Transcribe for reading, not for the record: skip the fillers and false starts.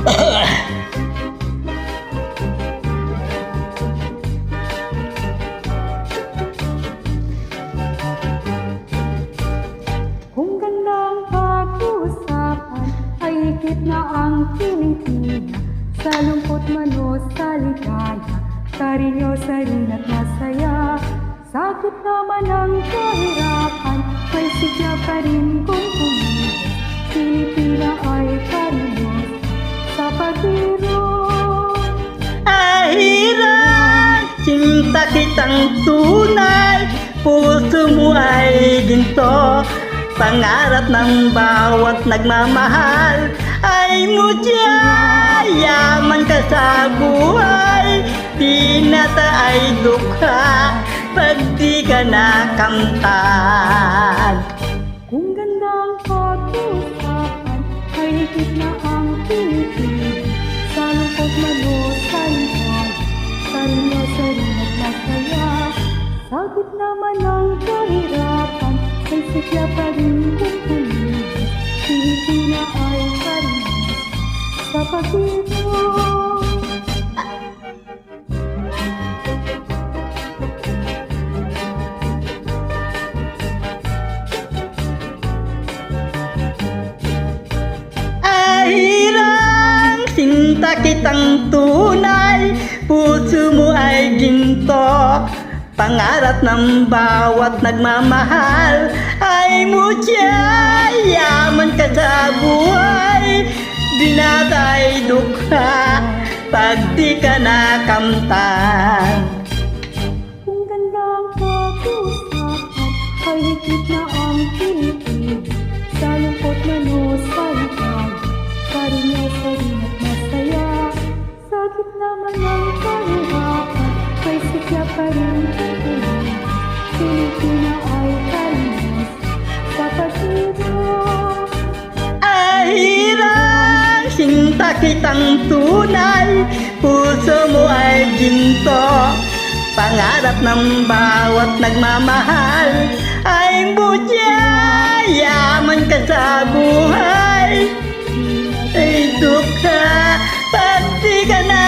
Kung gandang pag-uusapan ay higit na ang kiling-kila, sa lungkot man o sa ligaya, karinyosa rin at masaya. Sakit naman ang kahirapan, may sigla pa rin kung kumilos. Pilipina ay karinyosa sa pag-iros. Ahirang, sinta kitang tunay, puso mo ay ginto. Pangarap ng bawat nagmamahal ay mutya. Yaman ka sa buhay, dinata ay dukha pag di ka nakamtan. Kung gandang pag-uusapan ay higit na ang kilig, sa lungkot man o sa ligaya, karinyosa rin at masaya. Sakit naman ang kahirapan, ay sigla pa rin kung kumilos. Pilipina ay karinyosa sa pag-iros. Ahirang, sinta kitang tunay, puso mo ay ginto. Pangarap ng bawat nagmamahal ay mutya. Yaman ka sa buhay, dinata ay dukha pag di ka nakamtan. Kung gandang pag-uusapan ay higit na ang kilig, sa lungkot man o sa ligaya, karinyosa rin at masaya. Sakit naman ang kahirapan, may sigla pa rin kung kumilos. Pilipina ay karinyosa sa pag-iros. Ahirang, sinta kitang tunay, puso mo ay ginto. Pangarap ng bawat nagmamahal ay mutya. Yaman ka sa buhay, ay dukha pag di ka na